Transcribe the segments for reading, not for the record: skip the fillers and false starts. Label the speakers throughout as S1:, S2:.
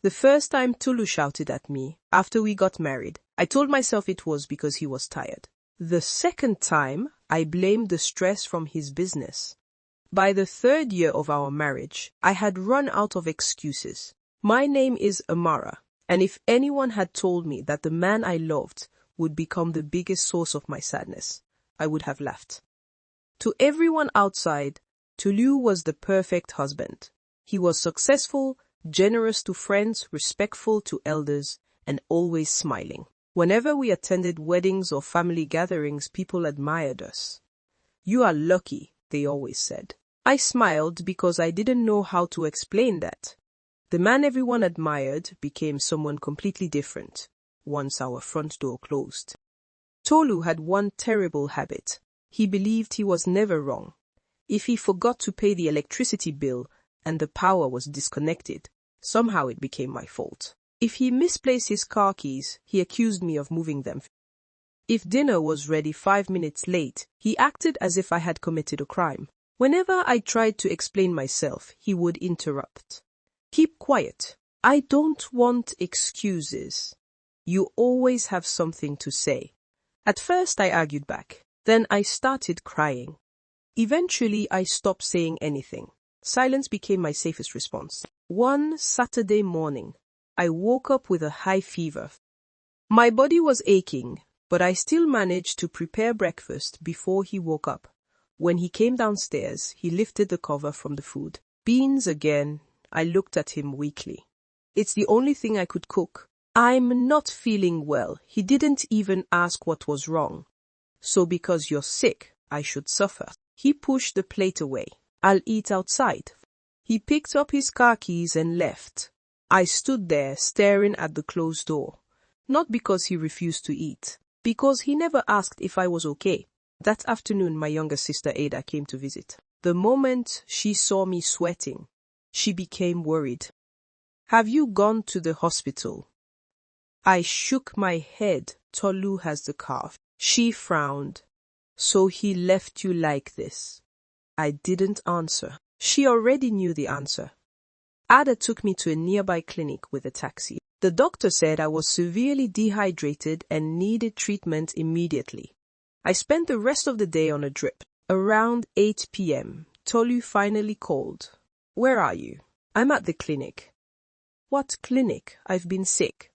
S1: The first time Tulu shouted at me, after we got married, I told myself it was because he was tired. The second time, I blamed the stress from his business. By the third year of our marriage, I had run out of excuses. My name is Amara, and if anyone had told me that the man I loved would become the biggest source of my sadness, I would have laughed. To everyone outside, Tulu was the perfect husband. He was successful, generous to friends, respectful to elders, and always smiling. Whenever we attended weddings or family gatherings, people admired us. "You are lucky," they always said. I smiled because I didn't know how to explain that. The man everyone admired became someone completely different once our front door closed. Tolu had one terrible habit. He believed he was never wrong. If he forgot to pay the electricity bill and the power was disconnected, somehow it became my fault. If he misplaced his car keys, he accused me of moving them. If dinner was ready 5 minutes late, he acted as if I had committed a crime. Whenever I tried to explain myself, he would interrupt. "Keep quiet. I don't want excuses. You always have something to say." At first I argued back. Then I started crying. Eventually I stopped saying anything. Silence became my safest response. One Saturday morning, I woke up with a high fever. My body was aching, but I still managed to prepare breakfast before he woke up. When he came downstairs, he lifted the cover from the food. Beans again. I looked at him weakly. "It's the only thing I could cook." "I'm not feeling well." He didn't even ask what was wrong. "So because you're sick, I should suffer." He pushed the plate away. "I'll eat outside." He picked up his car keys and left. I stood there staring at the closed door. Not because he refused to eat, because he never asked if I was okay. That afternoon, my younger sister Ada came to visit. The moment she saw me sweating, she became worried. "Have you gone to the hospital?" I shook my head. "Tolu has the cough." She frowned. "So he left you like this?" I didn't answer. She already knew the answer. Ada took me to a nearby clinic with a taxi. The doctor said I was severely dehydrated and needed treatment immediately. I spent the rest of the day on a drip. Around 8 p.m., Tolu finally called. "Where are you?" "I'm at the clinic." "What clinic? I've been sick."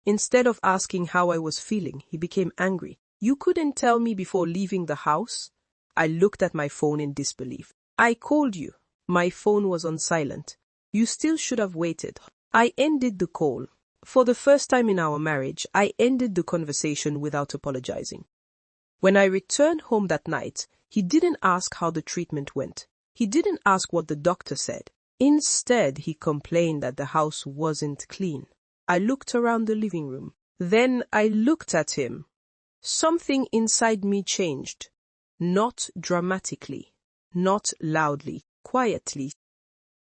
S1: Instead of asking how I was feeling, he became angry. "You couldn't tell me before leaving the house?" I looked at my phone in disbelief. "I called you. My phone was on silent. You still should have waited." I ended the call. For the first time in our marriage, I ended the conversation without apologizing. When I returned home that night, he didn't ask how the treatment went. He didn't ask what the doctor said. Instead, he complained that the house wasn't clean. I looked around the living room. Then I looked at him. Something inside me changed. Not dramatically, not loudly, quietly.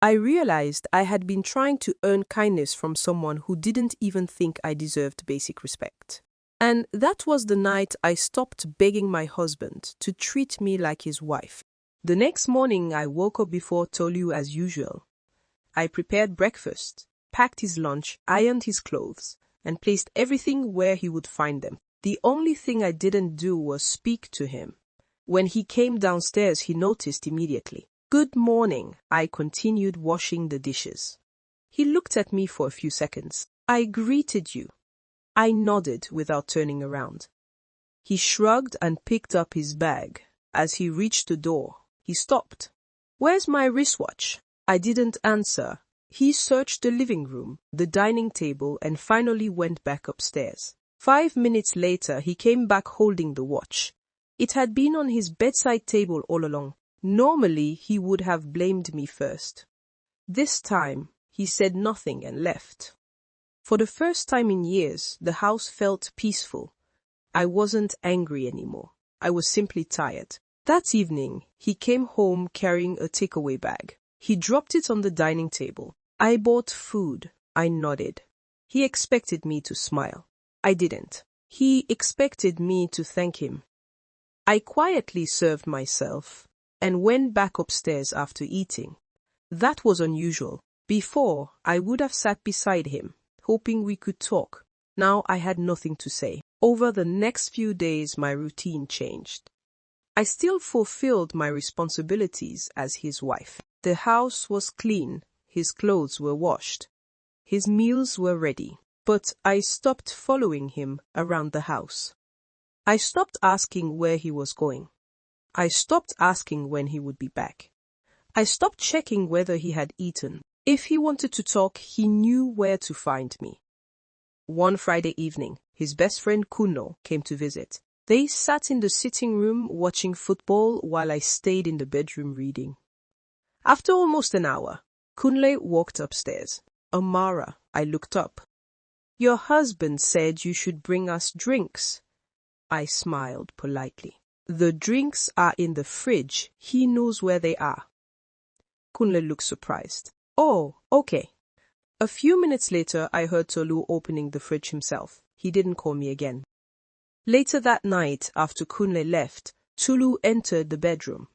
S1: I realized I had been trying to earn kindness from someone who didn't even think I deserved basic respect. And that was the night I stopped begging my husband to treat me like his wife. The next morning, I woke up before Tolu as usual. I prepared breakfast, packed his lunch, ironed his clothes, and placed everything where he would find them. The only thing I didn't do was speak to him. When he came downstairs, he noticed immediately. "Good morning," I continued washing the dishes. He looked at me for a few seconds. "I greeted you." I nodded without turning around. He shrugged and picked up his bag. As he reached the door, he stopped. "Where's my wristwatch?" I didn't answer. He searched the living room, the dining table, and finally went back upstairs. 5 minutes later, he came back holding the watch. It had been on his bedside table all along. Normally, he would have blamed me first. This time, he said nothing and left. For the first time in years, the house felt peaceful. I wasn't angry anymore. I was simply tired. That evening, he came home carrying a takeaway bag. He dropped it on the dining table. I bought food. I nodded. He expected me to smile. I didn't. He expected me to thank him. I quietly served myself and went back upstairs after eating. That was unusual. Before, I would have sat beside him, hoping we could talk. Now I had nothing to say. Over the next few days, my routine changed. I still fulfilled my responsibilities as his wife. The house was clean, his clothes were washed, his meals were ready, but I stopped following him around the house. I stopped asking where he was going. I stopped asking when he would be back. I stopped checking whether he had eaten. If he wanted to talk, he knew where to find me. One Friday evening, his best friend Kuno came to visit. They sat in the sitting room watching football while I stayed in the bedroom reading. After almost an hour, Kunle walked upstairs. Amara, I looked up. Your husband said you should bring us drinks. I smiled politely. The drinks are in the fridge. He knows where they are. Kunle looked surprised. Oh, okay. A few minutes later, I heard Tolu opening the fridge himself. He didn't call me again. Later that night, after Kunle left, Tolu entered the bedroom.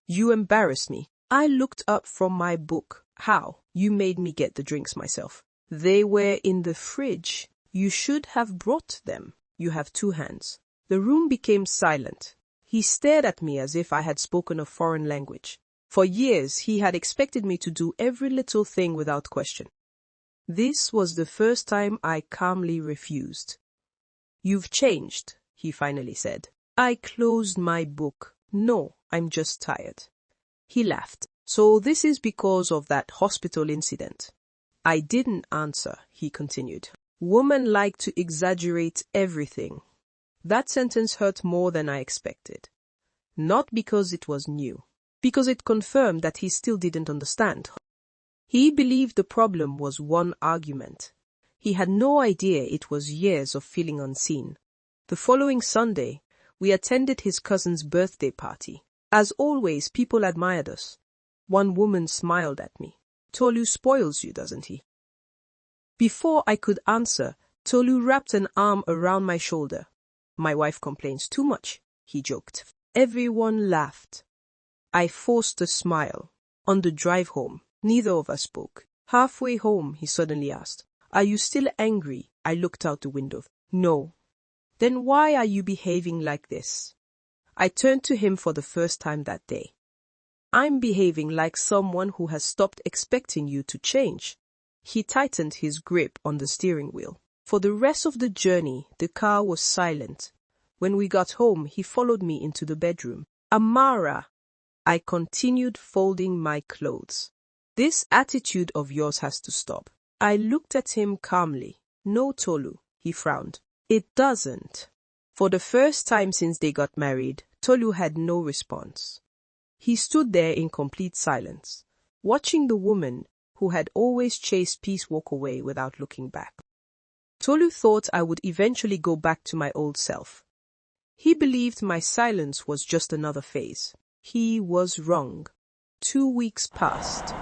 S1: You embarrassed me. I looked up from my book. How? You made me get the drinks myself. They were in the fridge. You should have brought them. You have two hands. The room became silent. He stared at me as if I had spoken a foreign language. For years, he had expected me to do every little thing without question. This was the first time I calmly refused. You've changed, he finally said. I closed my book. No, I'm just tired. He laughed. So this is because of that hospital incident. I didn't answer, he continued. Women like to exaggerate everything. That sentence hurt more than I expected. Not because it was new, because it confirmed that he still didn't understand. He believed the problem was one argument. He had no idea it was years of feeling unseen. The following Sunday, we attended his cousin's birthday party. As always, people admired us. One woman smiled at me. Tolu spoils you, doesn't he? Before I could answer, Tolu wrapped an arm around my shoulder. My wife complains too much, he joked. Everyone laughed. I forced a smile. On the drive home, neither of us spoke. Halfway home, he suddenly asked, Are you still angry? I looked out the window. No. Then why are you behaving like this? I turned to him for the first time that day. I'm behaving like someone who has stopped expecting you to change. He tightened his grip on the steering wheel. For the rest of the journey, the car was silent. When we got home, he followed me into the bedroom. Amara, I continued folding my clothes. This attitude of yours has to stop. I looked at him calmly. No, Tolu, he frowned. It doesn't. For the first time since they got married, Tolu had no response. He stood there in complete silence, watching the woman who had always chased peace walk away without looking back. Tolu thought I would eventually go back to my old self. He believed my silence was just another phase. He was wrong. 2 weeks passed.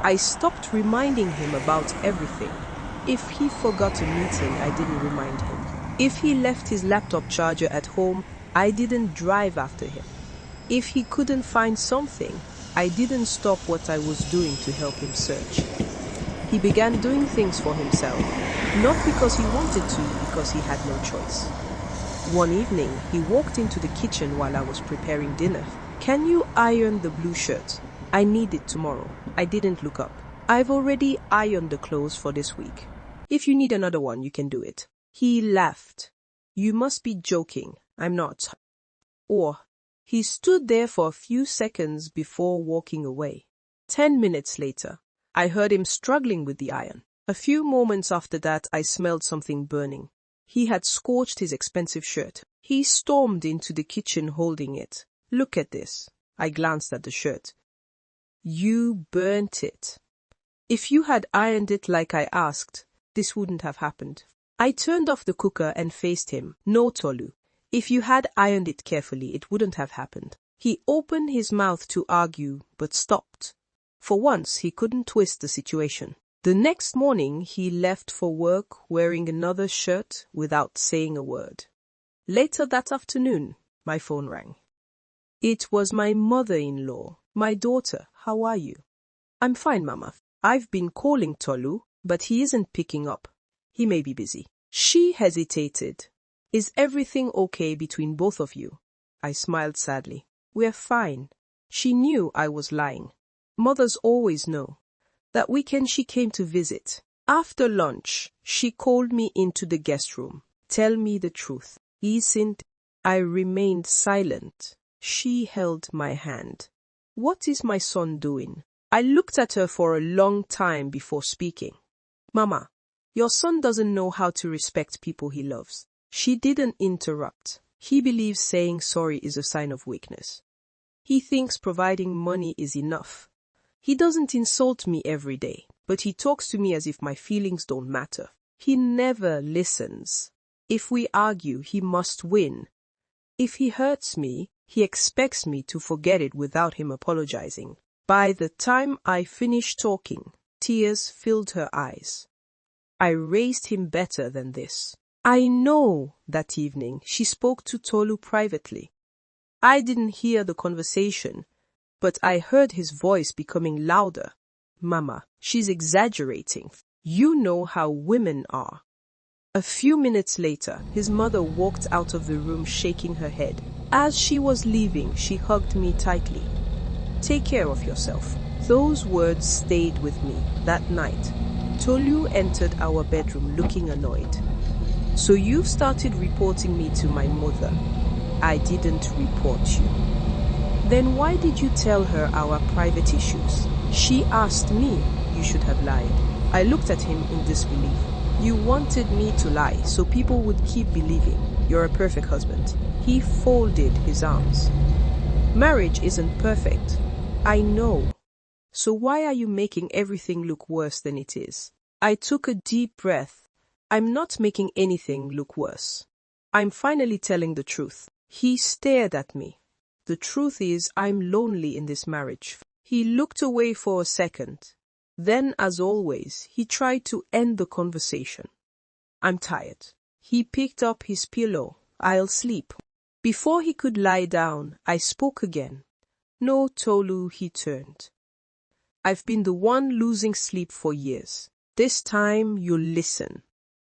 S1: I stopped reminding him about everything. If he forgot a meeting, I didn't remind him. If he left his laptop charger at home, I didn't drive after him. If he couldn't find something, I didn't stop what I was doing to help him search. He began doing things for himself, not because he wanted to, because he had no choice. One evening, he walked into the kitchen while I was preparing dinner. Can you iron the blue shirt? I need it tomorrow. I didn't look up. I've already ironed the clothes for this week. If you need another one, you can do it. He laughed. You must be joking. I'm not. Or, he stood there for a few seconds before walking away. 10 minutes later, I heard him struggling with the iron. A few moments after that, I smelled something burning. He had scorched his expensive shirt. He stormed into the kitchen holding it. Look at this. I glanced at the shirt. You burnt it. If you had ironed it like I asked, this wouldn't have happened. I turned off the cooker and faced him. No, Tolu. If you had ironed it carefully, it wouldn't have happened. He opened his mouth to argue, but stopped. For once, he couldn't twist the situation. The next morning, he left for work wearing another shirt without saying a word. Later that afternoon, my phone rang. It was my mother-in-law. My daughter, how are you? I'm fine, Mama. I've been calling Tolu, but he isn't picking up. He may be busy. She hesitated. Is everything okay between both of you? I smiled sadly. We're fine. She knew I was lying. Mothers always know. That weekend she came to visit. After lunch, she called me into the guest room. Tell me the truth. Isn't I remained silent. She held my hand. What is my son doing? I looked at her for a long time before speaking. Mama, your son doesn't know how to respect people he loves. She didn't interrupt. He believes saying sorry is a sign of weakness. He thinks providing money is enough. He doesn't insult me every day, but he talks to me as if my feelings don't matter. He never listens. If we argue, he must win. If he hurts me, he expects me to forget it without him apologizing. By the time I finished talking, tears filled her eyes. I raised him better than this. I know that evening she spoke to Tolu privately. I didn't hear the conversation, but I heard his voice becoming louder. Mama, she's exaggerating. You know how women are. A few minutes later, his mother walked out of the room shaking her head. As she was leaving, she hugged me tightly. Take care of yourself. Those words stayed with me that night. Tolu entered our bedroom looking annoyed. So you started reporting me to my mother. I didn't report you. Then why did you tell her our private issues? She asked me. You should have lied. I looked at him in disbelief. You wanted me to lie so people would keep believing you're a perfect husband. He folded his arms. Marriage isn't perfect. I know. So why are you making everything look worse than it is? I took a deep breath. I'm not making anything look worse. I'm finally telling the truth. He stared at me. The truth is, I'm lonely in this marriage. He looked away for a second. Then, as always, he tried to end the conversation. I'm tired. He picked up his pillow. I'll sleep. Before he could lie down, I spoke again. No, Tolu, he turned. I've been the one losing sleep for years. This time, you'll listen.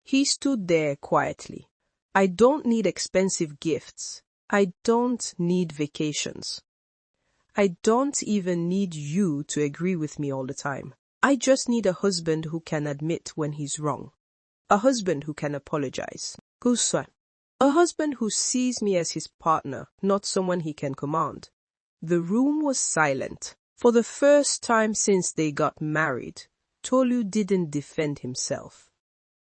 S1: He stood there quietly. I don't need expensive gifts. I don't need vacations. I don't even need you to agree with me all the time. I just need a husband who can admit when he's wrong. A husband who can apologize. A husband who sees me as his partner, not someone he can command. The room was silent. For the first time since they got married, Tolu didn't defend himself.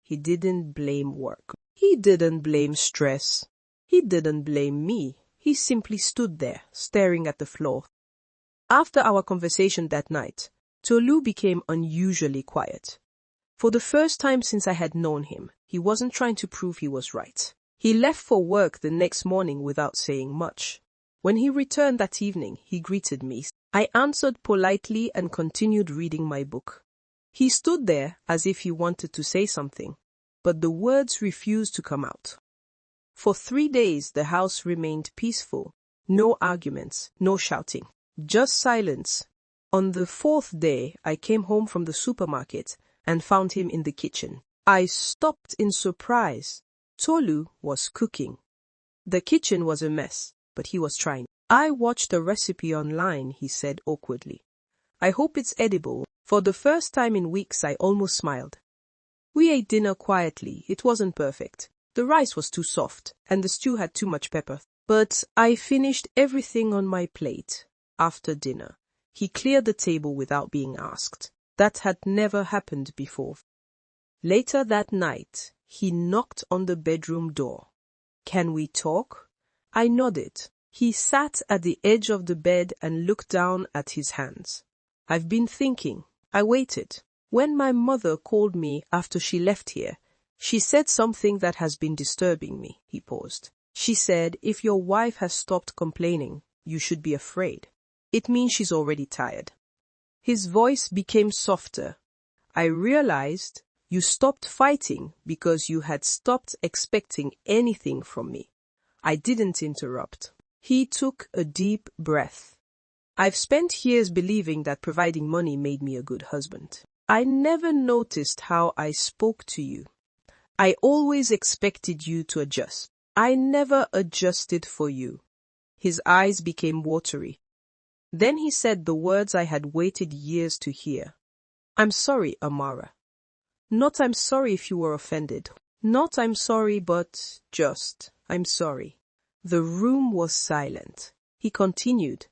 S1: He didn't blame work. He didn't blame stress. He didn't blame me. He simply stood there, staring at the floor. After our conversation that night, Tolu became unusually quiet. For the first time since I had known him, he wasn't trying to prove he was right. He left for work the next morning without saying much. When he returned that evening, he greeted me. I answered politely and continued reading my book. He stood there as if he wanted to say something, but the words refused to come out. For 3 days, the house remained peaceful. No arguments, no shouting, just silence. On the 4th day, I came home from the supermarket and found him in the kitchen. I stopped in surprise. Tolu was cooking. The kitchen was a mess, but he was trying. I watched a recipe online, he said awkwardly. I hope it's edible. For the first time in weeks, I almost smiled. We ate dinner quietly. It wasn't perfect. The rice was too soft, and the stew had too much pepper. But I finished everything on my plate. After dinner, he cleared the table without being asked. That had never happened before. Later that night, he knocked on the bedroom door. Can we talk? I nodded. He sat at the edge of the bed and looked down at his hands. I've been thinking. I waited. When my mother called me after she left here, she said something that has been disturbing me. He paused. She said, if your wife has stopped complaining, you should be afraid. It means she's already tired. His voice became softer. I realized you stopped fighting because you had stopped expecting anything from me. I didn't interrupt. He took a deep breath. I've spent years believing that providing money made me a good husband. I never noticed how I spoke to you. I always expected you to adjust. I never adjusted for you. His eyes became watery. Then he said the words I had waited years to hear. I'm sorry, Amara. Not I'm sorry if you were offended. Not I'm sorry, but just I'm sorry. The room was silent. He continued.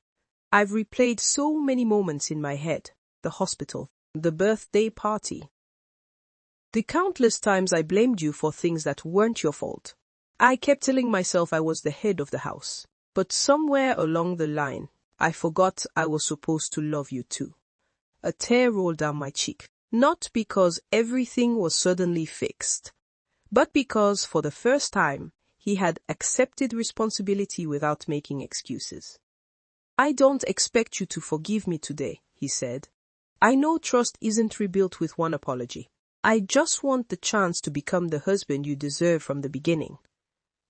S1: I've replayed so many moments in my head. The hospital, the birthday party. The countless times I blamed you for things that weren't your fault. I kept telling myself I was the head of the house. But somewhere along the line, I forgot I was supposed to love you too. A tear rolled down my cheek. Not because everything was suddenly fixed, but because for the first time, he had accepted responsibility without making excuses. I don't expect you to forgive me today, he said. I know trust isn't rebuilt with one apology. I just want the chance to become the husband you deserve from the beginning.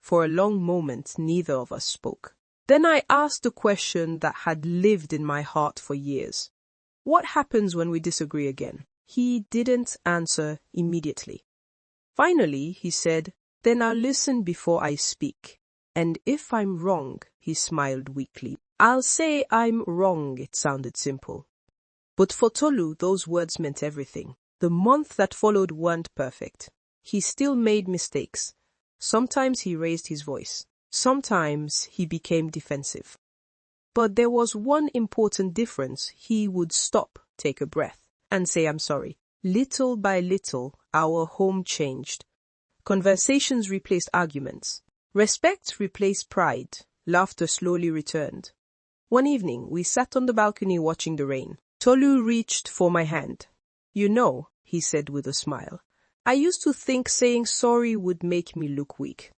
S1: For a long moment, neither of us spoke. Then I asked a question that had lived in my heart for years. What happens when we disagree again? He didn't answer immediately. Finally, he said, then I'll listen before I speak. And if I'm wrong, he smiled weakly. I'll say I'm wrong, it sounded simple. But for Tolu, those words meant everything. The month that followed weren't perfect. He still made mistakes. Sometimes he raised his voice. Sometimes he became defensive. But there was one important difference. He would stop, take a breath, and say, I'm sorry. Little by little, our home changed. Conversations replaced arguments. Respect replaced pride. Laughter slowly returned. One evening, we sat on the balcony watching the rain. Tolu reached for my hand. You know, he said with a smile, I used to think saying sorry would make me look weak.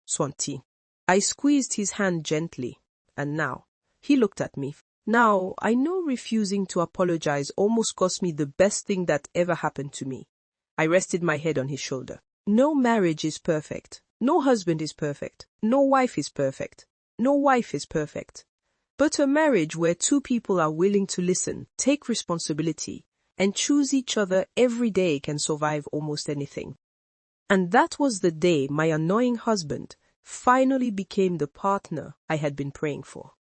S1: Swanti. I squeezed his hand gently, and now, he looked at me. Now, I know refusing to apologize almost cost me the best thing that ever happened to me. I rested my head on his shoulder. No marriage is perfect. No husband is perfect. No wife is perfect. No wife is perfect. But a marriage where two people are willing to listen, take responsibility, and choose each other every day can survive almost anything. And that was the day my annoying husband finally became the partner I had been praying for.